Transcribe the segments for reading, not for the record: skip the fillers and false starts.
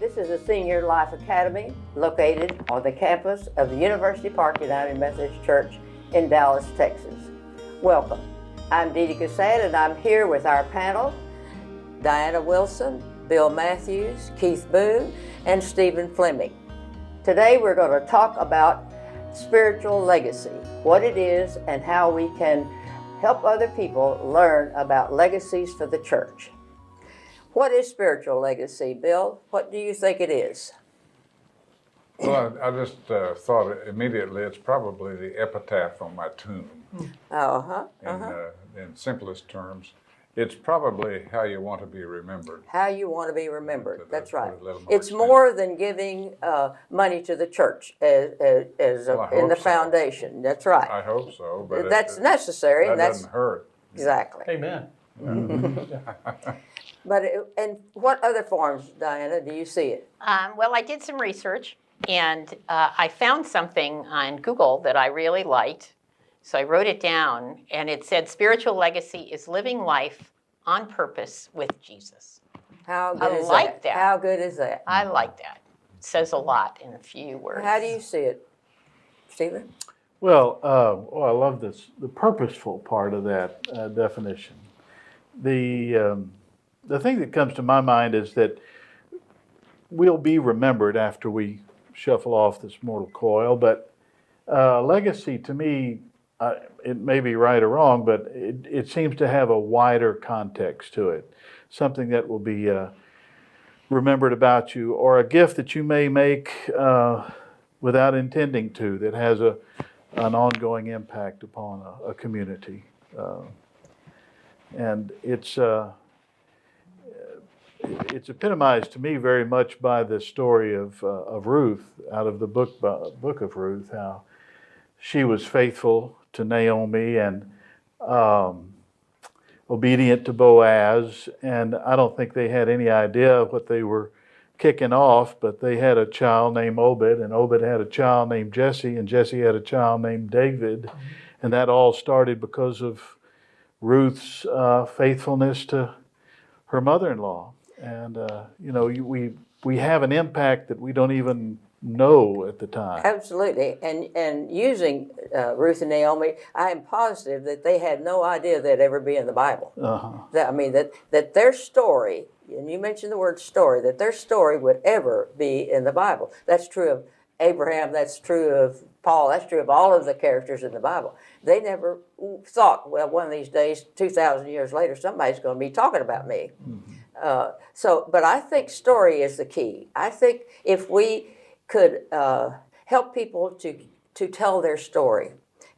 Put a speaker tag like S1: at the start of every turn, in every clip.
S1: This is the Senior Life Academy located on the campus of the University Park United Methodist Church in Dallas, Texas. Welcome. I'm Dee Dee Cassett, and I'm here with our panel, Diana Wilson, Bill Matthews, Keith Boone, and Stephen Fleming. Today we're going to talk about spiritual legacy, what it is and how we can help other people learn about legacies for the church. What is spiritual legacy, Bill? What do you think it is?
S2: Well, I just thought immediately it's probably the epitaph on my tomb. In simplest terms, it's probably how you want to be remembered.
S1: How you want to be remembered. That's right.
S2: It's
S1: more than giving money to the church as in the foundation. That's right.
S2: I hope so. But
S1: that's necessary.
S2: That doesn't hurt.
S1: Exactly.
S3: Amen.
S1: And what other forms, Diana, do you see it?
S4: Well, I did some research, and I found something on Google that I really liked. So I wrote it down, and it said, spiritual legacy is living life on purpose with Jesus.
S1: How good is
S4: like that.
S1: How good is that?
S4: I like that. It says a lot in a few words.
S1: How do you see it, Stephen?
S3: Well, I love the purposeful part of that definition. The thing that comes to my mind is that we'll be remembered after we shuffle off this mortal coil, but legacy to me, it may be right or wrong, but it seems to have a wider context to it. Something that will be remembered about you, or a gift that you may make without intending to, that has an ongoing impact upon a community. And it's epitomized to me very much by the story of Ruth, out of the book of Ruth, how she was faithful to Naomi and obedient to Boaz, and I don't think they had any idea what they were kicking off, but they had a child named Obed, and Obed had a child named Jesse, and Jesse had a child named David, and that all started because of Ruth's faithfulness to her mother-in-law. And we have an impact that we don't even know at the time.
S1: Absolutely. And using Ruth and Naomi, I am positive that they had no idea they'd ever be in the Bible. That their story, and you mentioned the word story, that their story would ever be in the Bible. That's true of Abraham, that's true of Paul, that's true of all of the characters in the Bible. They never thought, well, one of these days, 2,000 years later, somebody's going to be talking about me. But I think story is the key. I think if we could help people to tell their story.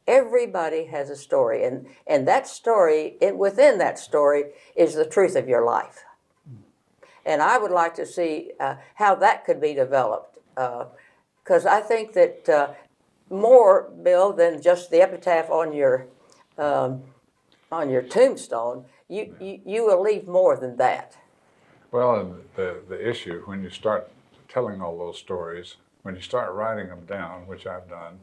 S1: Everybody has a story, and that story, within that story, is the truth of your life. And I would like to see how that could be developed, because I think that more, Bill, than just the epitaph on your tombstone, you will leave more than that.
S2: Well, and the issue, when you start telling all those stories, when you start writing them down, which I've done,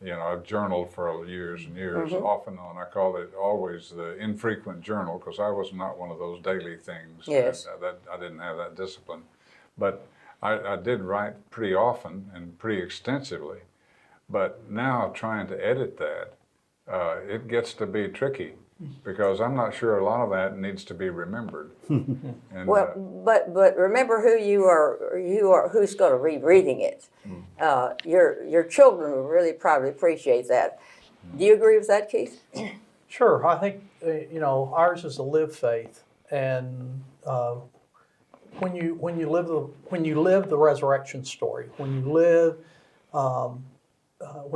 S2: I've journaled for years and years, off and on. I call it always the infrequent journal, because I was not one of those daily things.
S1: Yes.
S2: That I didn't have that discipline. But I did write pretty often and pretty extensively. But now trying to edit that, it gets to be tricky, because I'm not sure a lot of that needs to be remembered. And,
S1: but remember who you are, who's going to be reading it. Your children will really probably appreciate that. Do you agree with that, Keith?
S5: Sure. I think ours is a lived faith, and when you live the resurrection story, when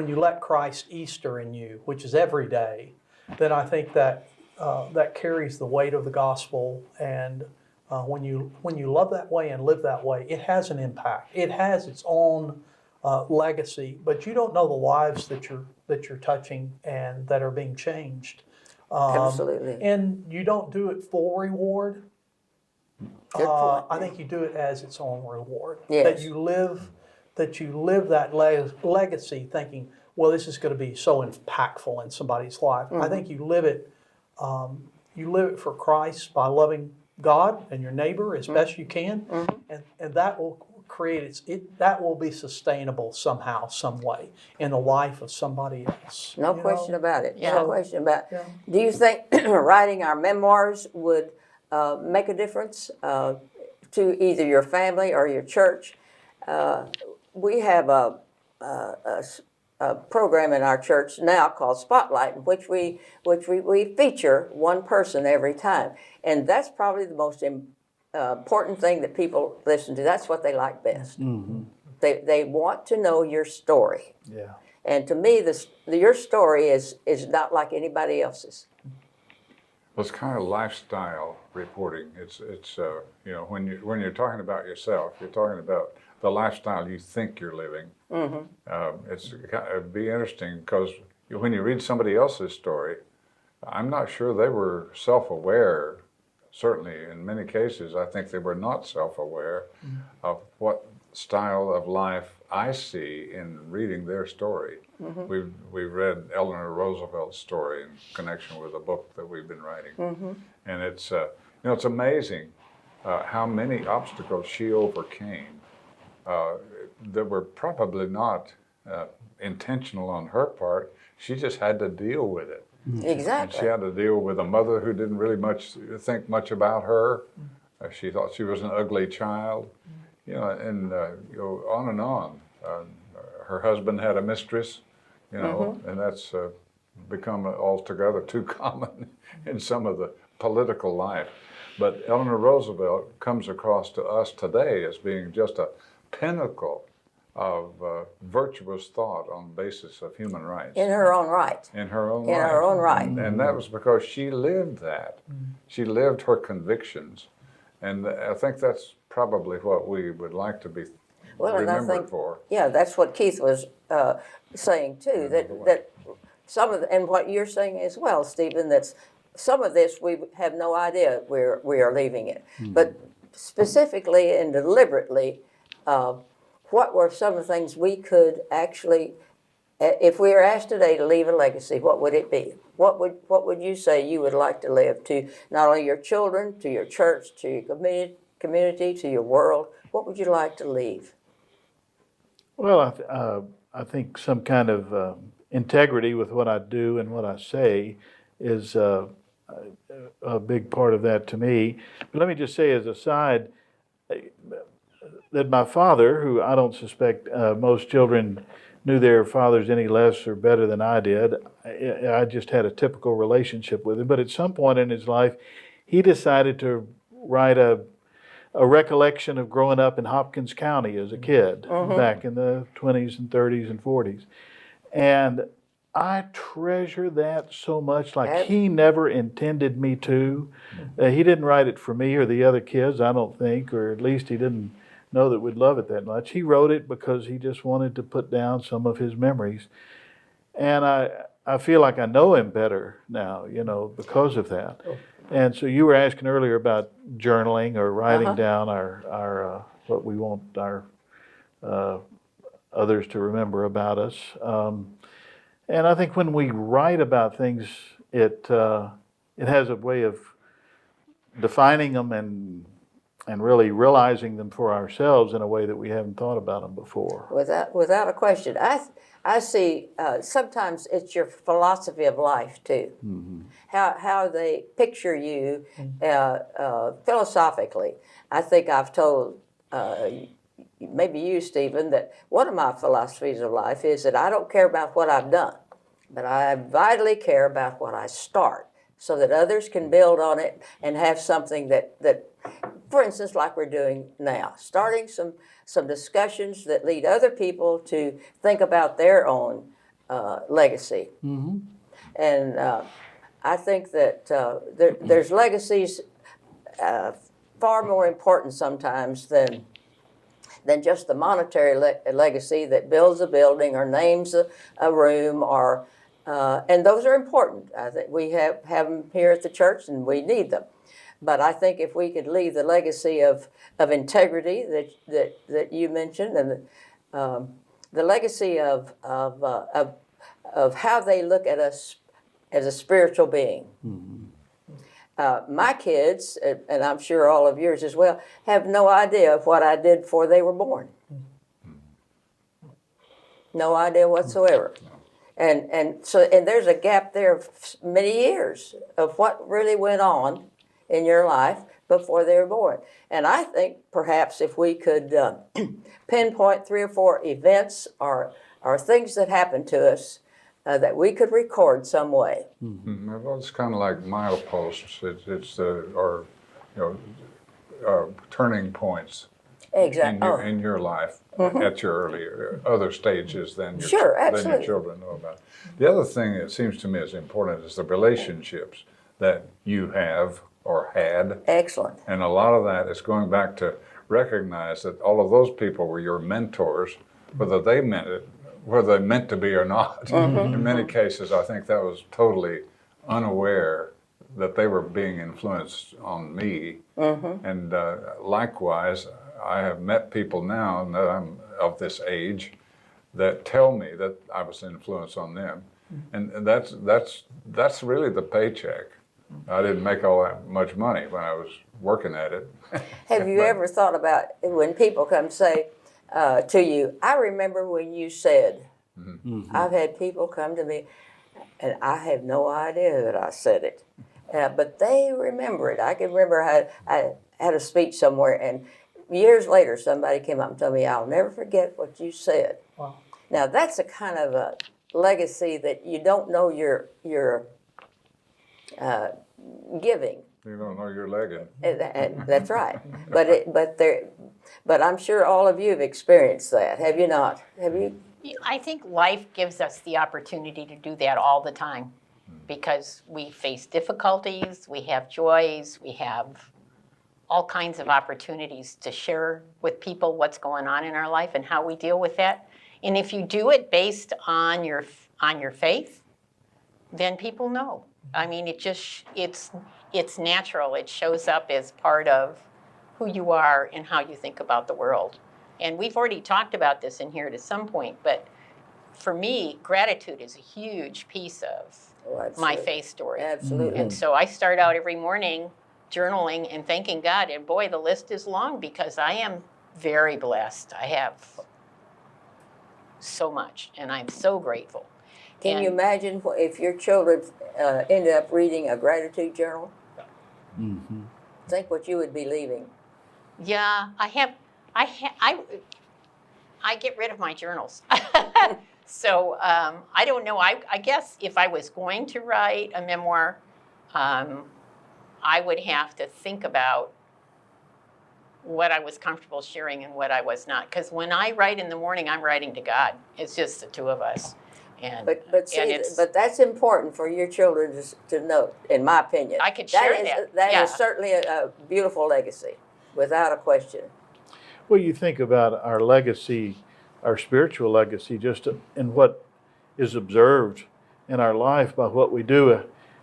S5: you let Christ Easter in you, which is every day, then I think that that carries the weight of the gospel. And when you love that way and live that way, it has an impact. It has its own legacy, but you don't know the lives that you're touching and that are being changed.
S1: Absolutely.
S5: And you don't do it for reward.
S1: Good point.
S5: I think you do it as its own reward.
S1: Yes.
S5: That you live that legacy thinking, well, this is going to be so impactful in somebody's life. I think you live it for Christ by loving God and your neighbor as best you can, and that will created, that will be sustainable somehow, some way in the life of somebody else.
S1: No
S5: you
S1: question
S5: know?
S1: about it.
S4: Yeah.
S1: No question about it.
S5: Yeah.
S1: Do you think writing our memoirs would make a difference to either your family or your church? We have a program in our church now called Spotlight, in which we feature one person every time, and that's probably the most important thing that people listen to. That's what they like best.
S3: Mm-hmm.
S1: They want to know your story.
S3: Yeah.
S1: And to me, your story is not like anybody else's.
S2: Well, it's kind of lifestyle reporting. It's you know, when you're talking about yourself, you're talking about the lifestyle you think you're living. It'd be interesting because when you read somebody else's story, I'm not sure they were self-aware. Certainly, in many cases, I think they were not self-aware of what style of life I see in reading their story. We've read Eleanor Roosevelt's story in connection with a book that we've been writing, and it's you know, it's amazing how many obstacles she overcame that were probably not intentional on her part. She just had to deal with it.
S1: Exactly.
S2: And she had to deal with a mother who didn't really think much about her. She thought she was an ugly child, you know, and you know, on and on. Her husband had a mistress, you know, and that's become altogether too common in some of the political life. But Eleanor Roosevelt comes across to us today as being just a pinnacle of virtuous thought on the basis of human rights.
S1: In her own right.
S2: In her own
S1: In
S2: right.
S1: her own right.
S2: And that was because she lived that. She lived her convictions. And I think that's probably what we would like to be remembered for.
S1: Yeah, that's what Keith was saying too, that some of and what you're saying as well, Stephen, that's some of this we have no idea we are leaving it. But specifically and deliberately, what were some of the things we could actually, if we were asked today to leave a legacy, what would it be? What would you say you would like to leave to not only your children, to your church, to your community, to your world? What would you like to leave?
S3: Well, I think some kind of integrity with what I do and what I say is a big part of that to me. But let me just say as a side that my father, who I don't suspect most children knew their fathers any less or better than I did, I just had a typical relationship with him. But at some point in his life, he decided to write a recollection of growing up in Hopkins County as a kid back in the 20s and 30s and 40s. And I treasure that so much. Like, he never intended me to. He didn't write it for me or the other kids, I don't think, or at least he didn't know that we'd love it that much. He wrote it because he just wanted to put down some of his memories. And I feel like I know him better now, you know, because of that. And so you were asking earlier about journaling or writing down our what we want our others to remember about us. And I think when we write about things, it has a way of defining them and really realizing them for ourselves in a way that we haven't thought about them before.
S1: Without a question. I see sometimes it's your philosophy of life too. How they picture you philosophically. I think I've told maybe you, Stephen, that one of my philosophies of life is that I don't care about what I've done, but I vitally care about what I start, so that others can build on it and have something that for instance, like we're doing now, starting some discussions that lead other people to think about their own legacy. And I think that there's legacies far more important sometimes than just the monetary legacy that builds a building or names a room, or and those are important. I think we have them here at the church and we need them. But I think if we could leave the legacy of integrity that you mentioned, and the legacy of how they look at us as a spiritual being, my kids, and I'm sure all of yours as well, have no idea of what I did before they were born. No idea whatsoever. And there's a gap there of many years of what really went on in your life before they were born. And I think perhaps if we could pinpoint 3 or 4 events or things that happened to us that we could record some way.
S2: Well, it's kind of like mileposts. It's turning points
S1: Exactly.
S2: in your life at your earlier other stages than your,
S1: Sure,
S2: than your
S1: absolutely.
S2: children know about. The other thing that seems to me is important is the relationships that you have or had.
S1: Excellent.
S2: And a lot of that is going back to recognize that all of those people were your mentors, whether they meant to be or not. In many cases, I think that was totally unaware that they were being influenced on me. And likewise, I have met people now that I'm of this age that tell me that I was influenced on them. And that's really the paycheck. I didn't make all that much money when I was working at it.
S1: Have you ever thought about when people come say to you, I remember when you said, I've had people come to me and I have no idea that I said it, but they remember it. I can remember I had a speech somewhere and years later somebody came up and told me, I'll never forget what you said.
S5: Wow.
S1: Now that's a kind of a legacy that you don't know you're giving.
S2: You don't know your legging.
S1: And that's right. But I'm sure all of you have experienced that. Have you not? Have you?
S4: I think life gives us the opportunity to do that all the time because we face difficulties, we have joys, we have all kinds of opportunities to share with people what's going on in our life and how we deal with that. And if you do it based on your faith, then people know. I mean, it's natural. It shows up as part of who you are and how you think about the world. And we've already talked about this in here to some point, but for me, gratitude is a huge piece of my faith story.
S1: Absolutely.
S4: And so I start out every morning journaling and thanking God. And boy, the list is long because I am very blessed. I have so much, and I'm so grateful.
S1: Can you imagine if your children ended up reading a gratitude journal? Think what you would be leaving.
S4: Yeah, I get rid of my journals. So I don't know. I guess if I was going to write a memoir, I would have to think about what I was comfortable sharing and what I was not. Because when I write in the morning, I'm writing to God. It's just the two of us. And,
S1: But that's important for your children to know, in my opinion.
S4: I could share that.
S1: That is certainly a beautiful legacy, without a question.
S3: Well, you think about our legacy, our spiritual legacy, just in what is observed in our life by what we do.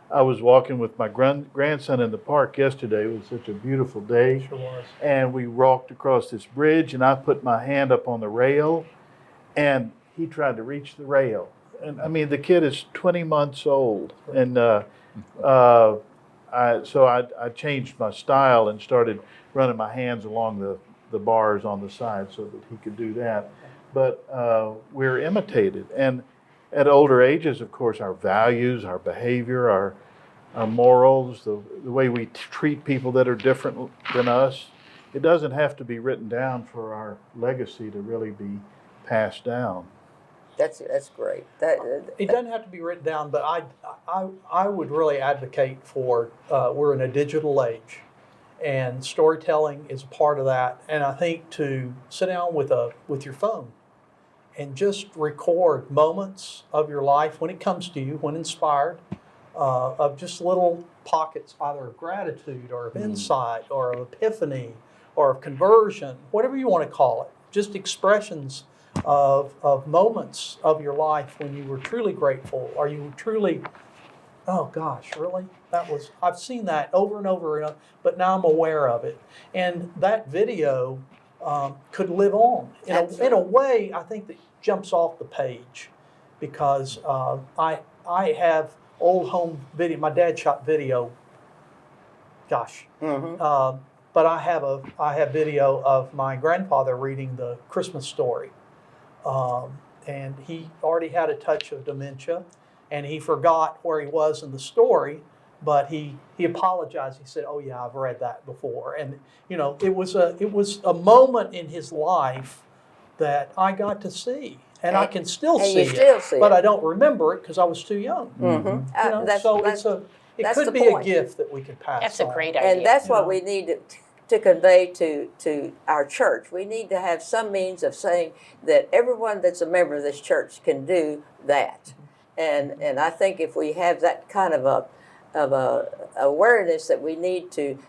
S3: I was walking with my grandson in the park yesterday. It was such a beautiful day.
S5: Sure was.
S3: And we walked across this bridge, and I put my hand up on the rail, and he tried to reach the rail. And I mean, the kid is 20 months old, and I changed my style and started running my hands along the bars on the side so that he could do that. But we're imitated, and at older ages, of course, our values, our behavior, our morals, the way we treat people that are different than us, it doesn't have to be written down for our legacy to really be passed down.
S1: That's great.
S5: It doesn't have to be written down, but I would really advocate for we're in a digital age, and storytelling is a part of that. And I think to sit down with your phone and just record moments of your life when it comes to you, when inspired, of just little pockets, either of gratitude or of insight or of epiphany or of conversion, whatever you want to call it, just expressions of moments of your life when you were truly grateful, or you were truly, oh gosh, really? I've seen that over and over, but now I'm aware of it. And that video could live on in a way, I think, that jumps off the page, because I have old home video. My dad shot video gosh. But I have video of my grandfather reading the Christmas story, and he already had a touch of dementia, and he forgot where he was in the story, but he apologized. He said, "Oh yeah, I've read that before," and you know, it was a moment in his life that I got to see. And I can still see it, but I don't remember it because I was too young. You know, so it could be a gift that we could pass on.
S4: That's a great idea.
S1: And that's what we need to convey to our church. We need to have some means of saying that everyone that's a member of this church can do that. And I think if we have that kind of a awareness that we need to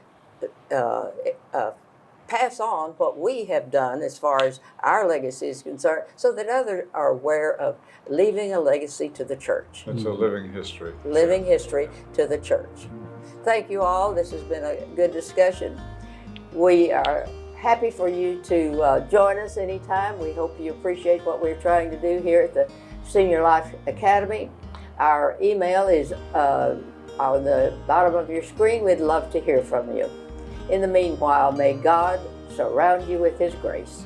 S1: pass on what we have done as far as our legacy is concerned, so that others are aware of leaving a legacy to the church.
S2: It's a living history.
S1: Living history to the church. Thank you all. This has been a good discussion. We are happy for you to join us anytime. We hope you appreciate what we're trying to do here at the Senior Life Academy. Our email is on the bottom of your screen. We'd love to hear from you. In the meanwhile, may God surround you with His grace.